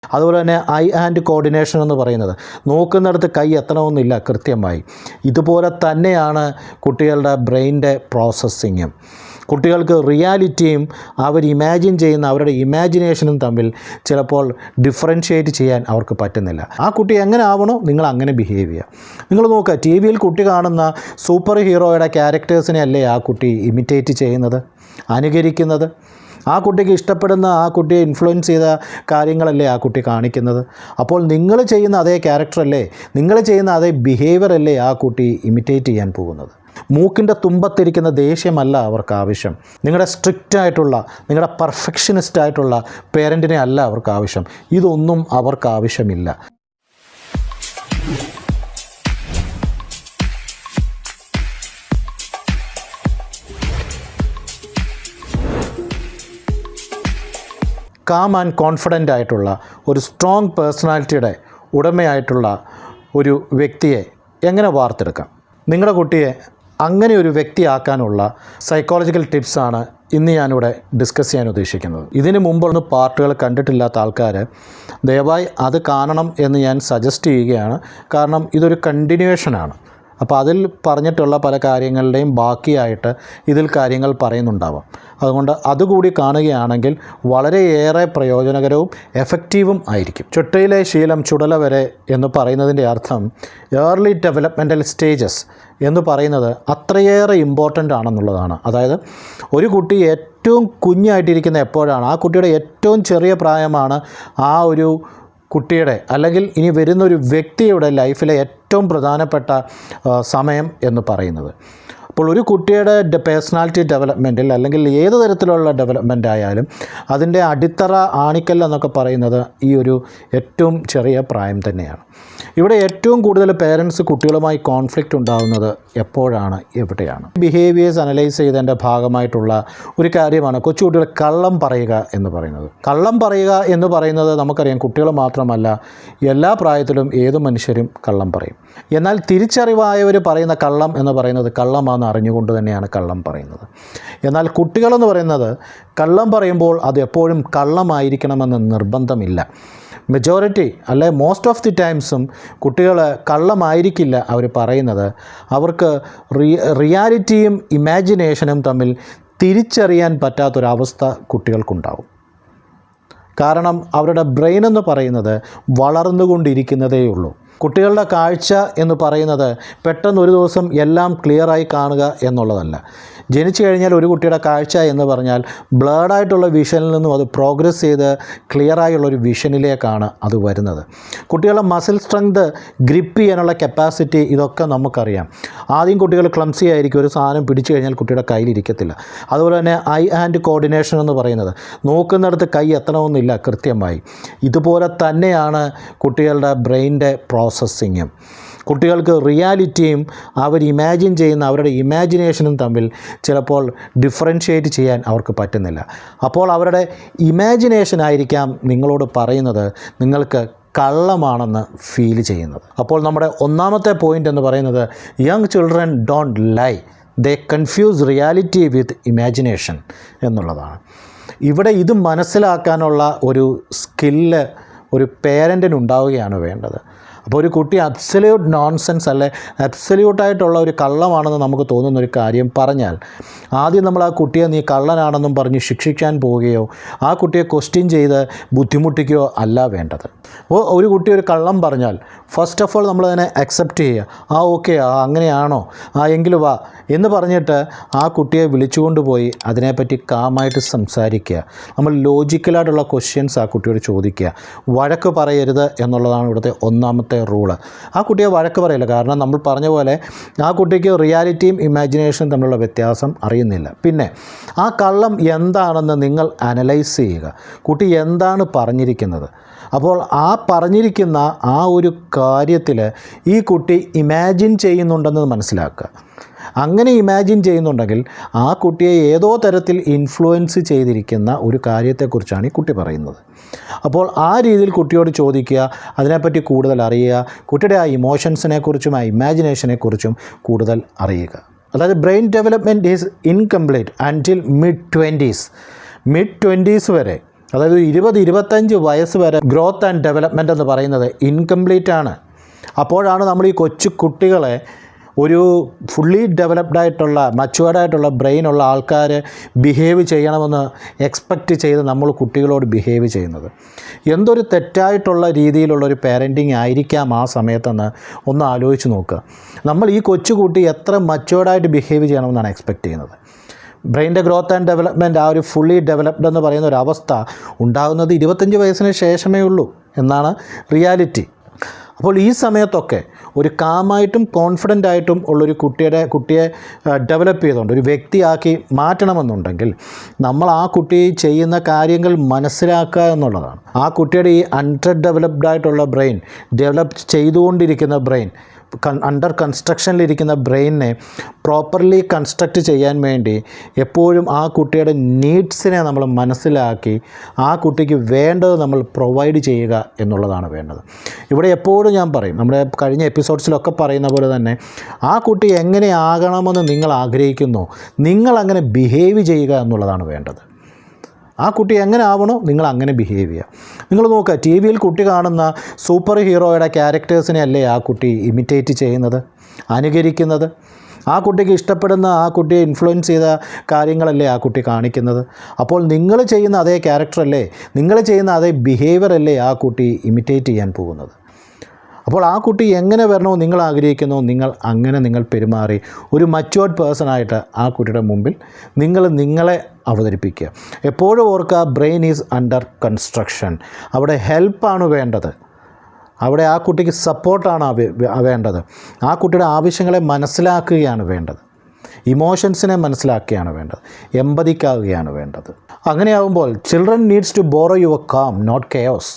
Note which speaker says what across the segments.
Speaker 1: അതുപോലെ തന്നെ I hand coordination എന്ന് പറയുന്നത് നോക്കുന്നിടത്ത് കൈ എത്തണമെന്നില്ല കൃത്യമായി. ഇതുപോലെ തന്നെയാണ് കുട്ടികളുടെ ബ്രെയിനിൻ്റെ പ്രോസസ്സിങ്ങും. കുട്ടികൾക്ക് റിയാലിറ്റിയും അവർ ഇമാജിൻ ചെയ്യുന്ന അവരുടെ ഇമാജിനേഷനും തമ്മിൽ ചിലപ്പോൾ ഡിഫറൻഷ്യേറ്റ് ചെയ്യാൻ അവർക്ക് പറ്റുന്നില്ല. ആ കുട്ടി എങ്ങനെ ആവണോ നിങ്ങൾ അങ്ങനെ ബിഹേവ് ചെയ്യുക. നിങ്ങൾ നോക്കുക, ടി വിയിൽ കുട്ടി കാണുന്ന സൂപ്പർ ഹീറോയുടെ ക്യാരക്ടേഴ്സിനെ അല്ലേ ആ കുട്ടി ഇമിറ്റേറ്റ് ചെയ്യുന്നത്, അനുകരിക്കുന്നത്. ആ കുട്ടിക്ക് ഇഷ്ടപ്പെടുന്ന, ആ കുട്ടിയെ ഇൻഫ്ലുവൻസ് ചെയ്ത കാര്യങ്ങളല്ലേ ആ കുട്ടി കാണിക്കുന്നത്. അപ്പോൾ നിങ്ങൾ ചെയ്യുന്ന അതേ ക്യാരക്ടറല്ലേ, നിങ്ങൾ ചെയ്യുന്ന അതേ ബിഹേവിയർ അല്ലേ ആ കുട്ടി ഇമിറ്റേറ്റ് ചെയ്യാൻ പോകുന്നത്. മൂക്കിൻ്റെ തുമ്പത്തിരിക്കുന്ന ദേഷ്യമല്ല അവർക്ക് ആവശ്യം. നിങ്ങളുടെ സ്ട്രിക്റ്റായിട്ടുള്ള, നിങ്ങളുടെ പെർഫെക്ഷനിസ്റ്റായിട്ടുള്ള പേരൻറ്റിനെ അല്ല അവർക്ക് ആവശ്യം. ഇതൊന്നും അവർക്ക് ആവശ്യമില്ല. കാം ആൻഡ് കോൺഫിഡൻ്റ് ആയിട്ടുള്ള ഒരു സ്ട്രോങ് പേഴ്സണാലിറ്റിയുടെ ഉടമയായിട്ടുള്ള ഒരു വ്യക്തിയെ എങ്ങനെ വാർത്തെടുക്കാം? നിങ്ങളുടെ കുട്ടിയെ അങ്ങനെ ഒരു വ്യക്തിയാക്കാനുള്ള സൈക്കോളജിക്കൽ ടിപ്സാണ് ഇന്ന് ഞാനിവിടെ ഡിസ്കസ് ചെയ്യാൻ ഉദ്ദേശിക്കുന്നത്. ഇതിന് മുമ്പൊന്ന് പാർട്ടുകൾ കണ്ടിട്ടില്ലാത്ത ആൾക്കാർ ദയവായി അത് കാണണം എന്ന് ഞാൻ സജസ്റ്റ് ചെയ്യുകയാണ്. കാരണം ഇതൊരു കണ്ടിന്യൂവേഷനാണ്. അപ്പോൾ അതിൽ പറഞ്ഞിട്ടുള്ള പല കാര്യങ്ങളുടെയും ബാക്കിയായിട്ട് ഇതിൽ കാര്യങ്ങൾ പറയുന്നുണ്ടാവാം. അതുകൊണ്ട് അതുകൂടി കാണുകയാണെങ്കിൽ വളരെയേറെ പ്രയോജനകരവും എഫക്റ്റീവും ആയിരിക്കും. ചുട്ടയിലെ ശീലം ചുടല വരെ എന്ന് പറയുന്നതിൻ്റെ അർത്ഥം ഏർലി ഡെവലപ്മെൻറ്റൽ സ്റ്റേജസ് എന്ന് പറയുന്നത് അത്രയേറെ ഇമ്പോർട്ടൻ്റ് ആണെന്നുള്ളതാണ്. അതായത് ഒരു കുട്ടി ഏറ്റവും കുഞ്ഞായിട്ടിരിക്കുന്ന എപ്പോഴാണ്, ആ കുട്ടിയുടെ ഏറ്റവും ചെറിയ പ്രായമാണ് ആ ഒരു കുട്ടിയുടെ അല്ലെങ്കിൽ ഇനി വരുന്നൊരു വ്യക്തിയുടെ ലൈഫിലെ ഏറ്റവും പ്രധാനപ്പെട്ട സമയം എന്ന് പറയുന്നത്. അപ്പോൾ ഒരു കുട്ടിയുടെ പേഴ്സണാലിറ്റി ഡെവലപ്മെൻറ്റിൽ അല്ലെങ്കിൽ ഏത് തരത്തിലുള്ള ഡെവലപ്മെൻ്റ് ആയാലും അതിൻ്റെ അടിത്തറ, ആണിക്കൽ എന്നൊക്കെ പറയുന്നത് ഈ ഒരു ഏറ്റവും ചെറിയ പ്രായം തന്നെയാണ്. ഇവിടെ ഏറ്റവും കൂടുതൽ പേരൻസ് കുട്ടികളുമായി കോൺഫ്ലിക്റ്റ് ഉണ്ടാകുന്നത് എപ്പോഴാണ്, എവിടെയാണ്? ബിഹേവിയേഴ്സ് അനലൈസ് ചെയ്തതിൻ്റെ ഭാഗമായിട്ടുള്ള ഒരു കാര്യമാണ് കൊച്ചുകുട്ടികൾ കള്ളം പറയുക എന്ന് പറയുന്നത്. കള്ളം പറയുക എന്ന് പറയുന്നത് നമുക്കറിയാം, കുട്ടികൾ മാത്രമല്ല എല്ലാ പ്രായത്തിലും ഏത് മനുഷ്യരും കള്ളം പറയും. എന്നാൽ തിരിച്ചറിവായവർ പറയുന്ന കള്ളം എന്ന് പറയുന്നത് കള്ളമാണെന്ന് അറിഞ്ഞുകൊണ്ട് തന്നെയാണ് കള്ളം പറയുന്നത്. എന്നാൽ കുട്ടികളെന്ന് പറയുന്നത് കള്ളം പറയുമ്പോൾ അത് എപ്പോഴും കള്ളമായിരിക്കണമെന്ന് നിർബന്ധമില്ല. മെജോറിറ്റി അല്ലെ മോസ്റ്റ് ഓഫ് ദി ടൈംസും കുട്ടികൾ കള്ളമായിരിക്കില്ല അവർ പറയുന്നത്. അവർക്ക് റിയാലിറ്റിയും ഇമാജിനേഷനും തമ്മിൽ തിരിച്ചറിയാൻ പറ്റാത്തൊരവസ്ഥ കുട്ടികൾക്കുണ്ടാവും. കാരണം അവരുടെ ബ്രെയിൻ എന്ന് പറയുന്നത് വളർന്നുകൊണ്ടിരിക്കുന്നതേ ഉള്ളൂ. കുട്ടികളുടെ കാഴ്ച എന്ന് പറയുന്നത് പെട്ടെന്ന് ഒരു ദിവസം എല്ലാം ക്ലിയറായി കാണുക എന്നുള്ളതല്ല. ജനിച്ചു കഴിഞ്ഞാൽ ഒരു കുട്ടിയുടെ കാഴ്ച എന്ന് പറഞ്ഞാൽ ബ്ലേഡായിട്ടുള്ള വിഷനിൽ നിന്നും അത് പ്രോഗ്രസ് ചെയ്ത് ക്ലിയറായുള്ളൊരു വിഷനിലേക്കാണ് അത് വരുന്നത്. കുട്ടികളുടെ മസിൽ സ്ട്രെങ്ത്, ഗ്രിപ്പ് ചെയ്യാനുള്ള കപ്പാസിറ്റി, ഇതൊക്കെ നമുക്കറിയാം. ആദ്യം കുട്ടികൾ ക്ലംസി ആയിരിക്കും, ഒരു സാധനം പിടിച്ചു കഴിഞ്ഞാൽ കുട്ടിയുടെ കയ്യിലിരിക്കത്തില്ല. അതുപോലെ തന്നെ ഐ ഹാൻഡ് കോർഡിനേഷൻ എന്ന് പറയുന്നത് നോക്കുന്നിടത്ത് കൈ എത്തണമെന്നില്ല കൃത്യമായി. ഇതുപോലെ തന്നെയാണ് കുട്ടികളുടെ ബ്രെയിനിൻ്റെ പ്രോസസ്സിങ്ങും. കുട്ടികൾക്ക് റിയാലിറ്റിയും അവർ ഇമാജിൻ ചെയ്യുന്ന അവരുടെ ഇമാജിനേഷനും തമ്മിൽ ചിലപ്പോൾ ഡിഫറൻഷ്യേറ്റ് ചെയ്യാൻ അവർക്ക് പറ്റുന്നില്ല. അപ്പോൾ അവരുടെ ഇമാജിനേഷനായിരിക്കാം നിങ്ങളോട് പറയുന്നത് നിങ്ങൾക്ക് കള്ളമാണെന്ന് ഫീൽ ചെയ്യുന്നത്. അപ്പോൾ നമ്മുടെ ഒന്നാമത്തെ പോയിൻ്റ് എന്ന് പറയുന്നത് young children don't lie, they confuse reality with imagination എന്നുള്ളതാണ്. ഇവിടെ ഇത് മനസ്സിലാക്കാനുള്ള ഒരു സ്കില്ല് ഒരു പേരൻറ്റിനുണ്ടാവുകയാണ് വേണ്ടത്. അപ്പോൾ ഒരു കുട്ടി അബ്സല്യൂട്ട് നോൺസെൻസ് അല്ലെ അബ്സല്യൂട്ടായിട്ടുള്ള ഒരു കള്ളമാണെന്ന് നമുക്ക് തോന്നുന്നൊരു കാര്യം പറഞ്ഞാൽ ആദ്യം നമ്മൾ ആ കുട്ടിയെ നീ കള്ളനാണെന്നും പറഞ്ഞ് ശിക്ഷിക്കാൻ പോവുകയോ ആ കുട്ടിയെ ക്വസ്റ്റ്യൻ ചെയ്ത് ബുദ്ധിമുട്ടിക്കുകയോ അല്ല വേണ്ടത്. അപ്പോൾ ഒരു കുട്ടി ഒരു കള്ളം പറഞ്ഞാൽ ഫസ്റ്റ് ഓഫ് ഓൾ നമ്മളതിനെ അക്സെപ്റ്റ് ചെയ്യുക. ഓക്കെ, അങ്ങനെയാണോ, എങ്കിൽ വാ എന്ന് പറഞ്ഞിട്ട് ആ കുട്ടിയെ വിളിച്ചുകൊണ്ട് പോയി അതിനെപ്പറ്റി കാമായിട്ട് സംസാരിക്കുക. നമ്മൾ ലോജിക്കലായിട്ടുള്ള ക്വസ്റ്റ്യൻസ് ആ കുട്ടിയോട് ചോദിക്കുക. വഴക്ക് പറയരുത് എന്നുള്ളതാണ് ഇവിടുത്തെ ഒന്നാമത്തെ റൂള്. ആ കുട്ടിയെ വഴക്ക് പറയില്ല. കാരണം നമ്മൾ പറഞ്ഞ പോലെ ആ കുട്ടിക്ക് റിയാലിറ്റിയും ഇമാജിനേഷനും തമ്മിലുള്ള വ്യത്യാസം അറിയുന്നില്ല. പിന്നെ ആ കള്ളം എന്താണെന്ന് നിങ്ങൾ അനലൈസ് ചെയ്യുക. കുട്ടി എന്താണ് പറഞ്ഞിരിക്കുന്നത്. അപ്പോൾ ആ പറഞ്ഞിരിക്കുന്ന ആ ഒരു കാര്യത്തിൽ ഈ കുട്ടി ഇമാജിൻ ചെയ്യുന്നുണ്ടെന്ന് മനസ്സിലാക്കുക. അങ്ങനെ ഇമാജിൻ ചെയ്യുന്നുണ്ടെങ്കിൽ ആ കുട്ടിയെ ഏതോ തരത്തിൽ ഇൻഫ്ലുവൻസ് ചെയ്തിരിക്കുന്ന ഒരു കാര്യത്തെക്കുറിച്ചാണ് ഈ കുട്ടി പറയുന്നത്. അപ്പോൾ ആ രീതിയിൽ കുട്ടിയോട് ചോദിക്കുക, അതിനെപ്പറ്റി കൂടുതൽ അറിയുക, കുട്ടിയുടെ ആ ഇമോഷൻസിനെക്കുറിച്ചും ആ ഇമാജിനേഷനെക്കുറിച്ചും കൂടുതൽ അറിയുക. അതായത് brain development is incomplete അൻറ്റിൽ mid 20s വരെ അതായത് 20-25 വയസ്സ് വരെ ഗ്രോത്ത് ആൻഡ് ഡെവലപ്മെൻറ്റ് എന്ന് പറയുന്നത് ഇൻകംപ്ലീറ്റ് ആണ്. അപ്പോഴാണ് നമ്മൾ ഈ കൊച്ചു കുട്ടികളെ ഒരു ഫുള്ളി ഡെവലപ്ഡായിട്ടുള്ള മച്ചുവേർഡായിട്ടുള്ള ബ്രെയിനുള്ള ആൾക്കാർ ബിഹേവ് ചെയ്യണമെന്ന് എക്സ്പെക്റ്റ് ചെയ്ത് നമ്മൾ കുട്ടികളോട് ബിഹേവ് ചെയ്യുന്നത്. എന്തൊരു തെറ്റായിട്ടുള്ള രീതിയിലുള്ളൊരു പാരൻറ്റിങ് ആയിരിക്കാം ആ സമയത്തെന്ന് ഒന്ന് ആലോചിച്ച് നോക്കുക. നമ്മൾ ഈ കൊച്ചുകുട്ടി എത്ര മച്ചുവേർഡായിട്ട് ബിഹേവ് ചെയ്യണമെന്നാണ് എക്സ്പെക്റ്റ് ചെയ്യുന്നത്. ബ്രെയിൻ്റെ ഗ്രോത്ത് ആൻഡ് ഡെവലപ്മെൻറ്റ് ആ ഒരു ഫുള്ളി ഡെവലപ്ഡ് എന്ന് പറയുന്ന ഒരു അവസ്ഥ ഉണ്ടാകുന്നത് 25 വയസ്സിന് ശേഷമേ ഉള്ളൂ എന്നാണ് റിയാലിറ്റി. അപ്പോൾ ഈ സമയത്തൊക്കെ ഒരു കാമായിട്ടും കോൺഫിഡൻ്റ് ആയിട്ടും ഉള്ളൊരു കുട്ടിയെ ഡെവലപ്പ് ചെയ്തുകൊണ്ട് ഒരു വ്യക്തിയാക്കി മാറ്റണമെന്നുണ്ടെങ്കിൽ നമ്മൾ ആ കുട്ടി ചെയ്യുന്ന കാര്യങ്ങൾ മനസ്സിലാക്കുക എന്നുള്ളതാണ്. ആ കുട്ടിയുടെ ഈ അണ്ടർ ഡെവലപ്ഡ് ആയിട്ടുള്ള ബ്രെയിൻ, ഡെവലപ്പ് ചെയ്തുകൊണ്ടിരിക്കുന്ന ബ്രെയിൻ, അണ്ടർ കൺസ്ട്രക്ഷനിലിരിക്കുന്ന ബ്രെയിനിനെ പ്രോപ്പർലി കൺസ്ട്രക്റ്റ് ചെയ്യാൻ വേണ്ടി എപ്പോഴും ആ കുട്ടിയുടെ നീഡ്സിനെ നമ്മൾ മനസ്സിലാക്കി ആ കുട്ടിക്ക് വേണ്ടത് നമ്മൾ പ്രൊവൈഡ് ചെയ്യുക എന്നുള്ളതാണ് വേണ്ടത്. ഇവിടെ എപ്പോഴും ഞാൻ പറയും, നമ്മുടെ കഴിഞ്ഞ എപ്പിസോഡ്സിലൊക്കെ പറയുന്ന പോലെ തന്നെ ആ കുട്ടി എങ്ങനെ ആകണമെന്ന് നിങ്ങൾ ആഗ്രഹിക്കുന്നോ നിങ്ങളങ്ങനെ ബിഹേവ് ചെയ്യുക എന്നുള്ളതാണ് വേണ്ടത്. ആ കുട്ടി എങ്ങനെ ആവണോ നിങ്ങൾ അങ്ങനെ ബിഹേവ് ചെയ്യുക. നിങ്ങൾ നോക്കുക, ടി വിയിൽ കുട്ടി കാണുന്ന സൂപ്പർ ഹീറോയുടെ ക്യാരക്ടേഴ്സിനെ അല്ലേ ആ കുട്ടി ഇമിറ്റേറ്റ് ചെയ്യുന്നത്, അനുകരിക്കുന്നത്. ആ കുട്ടിക്ക് ഇഷ്ടപ്പെടുന്ന, ആ കുട്ടിയെ ഇൻഫ്ലുവൻസ് ചെയ്ത കാര്യങ്ങളല്ലേ ആ കുട്ടി കാണിക്കുന്നത്. അപ്പോൾ നിങ്ങൾ ചെയ്യുന്ന അതേ ക്യാരക്ടറല്ലേ, നിങ്ങൾ ചെയ്യുന്ന അതേ ബിഹേവിയർ അല്ലേ ആ കുട്ടി ഇമിറ്റേറ്റ് ചെയ്യാൻ പോകുന്നത്. അപ്പോൾ ആ കുട്ടി എങ്ങനെ വരണോ നിങ്ങൾ ആഗ്രഹിക്കുന്നോ നിങ്ങൾ പെരുമാറി ഒരു മച്ചുവേർഡ് പേഴ്സണായിട്ട് ആ കുട്ടിയുടെ മുമ്പിൽ നിങ്ങളെ അവതരിപ്പിക്കുക. എപ്പോഴും ഓർക്കുക, ബ്രെയിൻ ഈസ് അണ്ടർ കൺസ്ട്രക്ഷൻ. അവിടെ ഹെൽപ്പാണ് വേണ്ടത്, അവിടെ ആ കുട്ടിക്ക് സപ്പോർട്ടാണ് വേണ്ടത്. ആ കുട്ടിയുടെ ആവശ്യങ്ങളെ മനസ്സിലാക്കുകയാണ് വേണ്ടത്, ഇമോഷൻസിനെ മനസ്സിലാക്കുകയാണ് വേണ്ടത്, എമ്പതിക്കാവുകയാണ് വേണ്ടത്. അങ്ങനെയാകുമ്പോൾ children needs to borrow your calm, not chaos.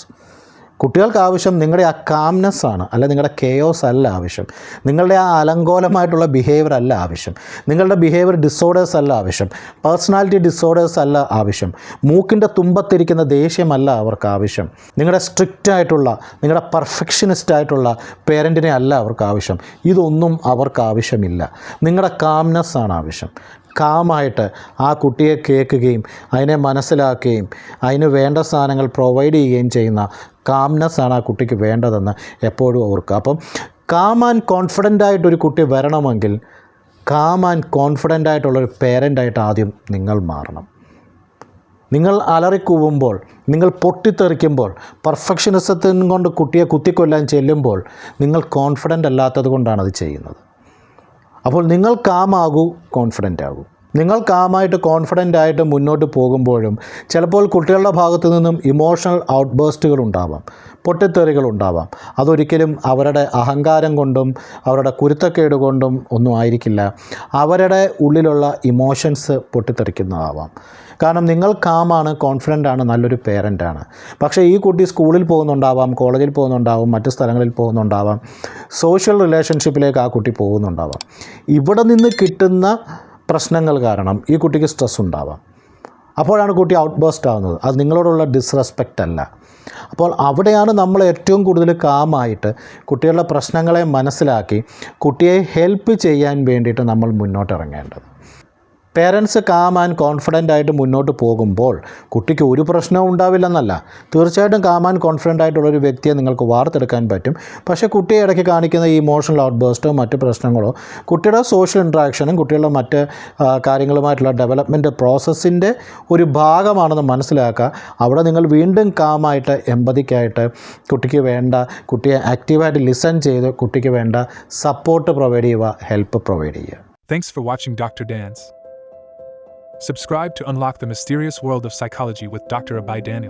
Speaker 1: കുട്ടികൾക്ക് ആവശ്യം നിങ്ങളുടെ ആ കാംനെസ് ആണ്, അല്ല നിങ്ങളുടെ കെയോസ് അല്ല ആവശ്യം. നിങ്ങളുടെ ആ അലങ്കോലമായിട്ടുള്ള ബിഹേവിയർ അല്ല ആവശ്യം. നിങ്ങളുടെ ബിഹേവിയർ ഡിസോർഡേഴ്സ് അല്ല ആവശ്യം. പേഴ്സണാലിറ്റി ഡിസോർഡേഴ്സ് അല്ല ആവശ്യം. മൂക്കിൻ്റെ തുമ്പത്തിരിക്കുന്ന ദേഷ്യമല്ല അവർക്ക് ആവശ്യം. നിങ്ങളുടെ സ്ട്രിക്റ്റ് ആയിട്ടുള്ള, നിങ്ങളുടെ പെർഫെക്ഷനിസ്റ്റ് ആയിട്ടുള്ള പേരൻറ്റിനെ അല്ല അവർക്ക് ആവശ്യം. ഇതൊന്നും അവർക്ക് ആവശ്യമില്ല. നിങ്ങളുടെ കാംനെസ് ആണ് ആവശ്യം. കാമായിട്ട് ആ കുട്ടിയെ കേൾക്കുകയും അതിനെ മനസ്സിലാക്കുകയും അതിന് വേണ്ട സാധനങ്ങൾ പ്രൊവൈഡ് ചെയ്യുകയും ചെയ്യുന്ന കാംനെസ്സാണ് ആ കുട്ടിക്ക് വേണ്ടതെന്ന് എപ്പോഴും ഓർക്കുക. അപ്പം കാം ആൻഡ് കോൺഫിഡൻ്റ് ആയിട്ടൊരു കുട്ടി വരണമെങ്കിൽ കാം ആൻഡ് കോൺഫിഡൻ്റ് ആയിട്ടുള്ളൊരു പേരൻ്റായിട്ട് ആദ്യം നിങ്ങൾ മാറണം. നിങ്ങൾ അലറിക്കൂവുമ്പോൾ, നിങ്ങൾ പൊട്ടിത്തെറിക്കുമ്പോൾ, പെർഫെക്ഷനിസത്തിനും കൊണ്ട് കുട്ടിയെ കുത്തിക്കൊല്ലാൻ ചെല്ലുമ്പോൾ നിങ്ങൾ കോൺഫിഡൻ്റ് അല്ലാത്തത് കൊണ്ടാണ് അത് ചെയ്യുന്നത്. അപ്പോൾ നിങ്ങൾ കാമാകൂ, കോൺഫിഡൻ്റ് ആകൂ. നിങ്ങൾ കാമായിട്ട് കോൺഫിഡൻ്റ് ആയിട്ട് മുന്നോട്ട് പോകുമ്പോഴും ചിലപ്പോൾ കുട്ടികളുടെ ഭാഗത്തു നിന്നും ഇമോഷണൽ ഔട്ട്ബേസ്റ്റുകൾ ഉണ്ടാവാം, പൊട്ടിത്തെറികൾ ഉണ്ടാവാം. അതൊരിക്കലും അവരുടെ അഹങ്കാരം കൊണ്ടും അവരുടെ കുരുത്തക്കേട് കൊണ്ടും ഒന്നും ആയിരിക്കില്ല. അവരുടെ ഉള്ളിലുള്ള ഇമോഷൻസ് പൊട്ടിത്തെറിക്കുന്നതാവാം. കാരണം നിങ്ങൾ കാമാണ്, കോൺഫിഡൻ്റ് ആണ്, നല്ലൊരു പേരൻ്റാണ്. പക്ഷേ ഈ കുട്ടി സ്കൂളിൽ പോകുന്നുണ്ടാവാം, കോളേജിൽ പോകുന്നുണ്ടാവാം, മറ്റ് സ്ഥലങ്ങളിൽ പോകുന്നുണ്ടാവാം, സോഷ്യൽ റിലേഷൻഷിപ്പിലേക്ക് ആ കുട്ടി പോകുന്നുണ്ടാവാം. ഇവിടെ നിന്ന് കിട്ടുന്ന പ്രശ്നങ്ങൾ കാരണം ഈ കുട്ടിക്ക് സ്ട്രെസ് ഉണ്ടാവാം. അപ്പോഴാണ് കുട്ടി ഔട്ട് ബേസ്റ്റ് ആവുന്നത്. അത് നിങ്ങളോടുള്ള ഡിസ്റെസ്പെക്റ്റ് അല്ല. അപ്പോൾ അവിടെയാണ് നമ്മൾ ഏറ്റവും കൂടുതൽ കാമായിട്ട് കുട്ടികളുടെ പ്രശ്നങ്ങളെ മനസ്സിലാക്കി കുട്ടിയെ ഹെൽപ്പ് ചെയ്യാൻ വേണ്ടിയിട്ട് നമ്മൾ മുന്നോട്ടിറങ്ങേണ്ടത്. പേരൻസ് കാം ആൻഡ് കോൺഫിഡൻ്റ് ആയിട്ട് മുന്നോട്ട് പോകുമ്പോൾ കുട്ടിക്ക് ഒരു പ്രശ്നവും ഉണ്ടാവില്ലെന്നല്ല. തീർച്ചയായിട്ടും കാം ആൻഡ് കോൺഫിഡൻ്റ് ആയിട്ടുള്ളൊരു വ്യക്തിയെ നിങ്ങൾക്ക് വാർത്തെടുക്കാൻ പറ്റും. പക്ഷേ കുട്ടിയെ ഇടയ്ക്ക് കാണിക്കുന്ന ഈ ഇമോഷണൽ ഔട്ട്ബേസ്റ്റോ മറ്റ് പ്രശ്നങ്ങളോ കുട്ടിയുടെ സോഷ്യൽ ഇൻട്രാക്ഷനും കുട്ടികളുടെ മറ്റ് കാര്യങ്ങളുമായിട്ടുള്ള ഡെവലപ്മെൻറ്റ് പ്രോസസ്സിൻ്റെ ഒരു ഭാഗമാണെന്ന് മനസ്സിലാക്കുക. അവിടെ നിങ്ങൾ വീണ്ടും കാമായിട്ട്, എമ്പതിക്കായിട്ട് കുട്ടിയെ ആക്റ്റീവായിട്ട് ലിസൺ ചെയ്ത് കുട്ടിക്ക് വേണ്ട സപ്പോർട്ട് പ്രൊവൈഡ് ചെയ്യുക, ഹെൽപ്പ് പ്രൊവൈഡ് ചെയ്യുക.
Speaker 2: Thanks for watching Dr. Dance. Subscribe to unlock the mysterious world of psychology with Dr. Abhay Daniel.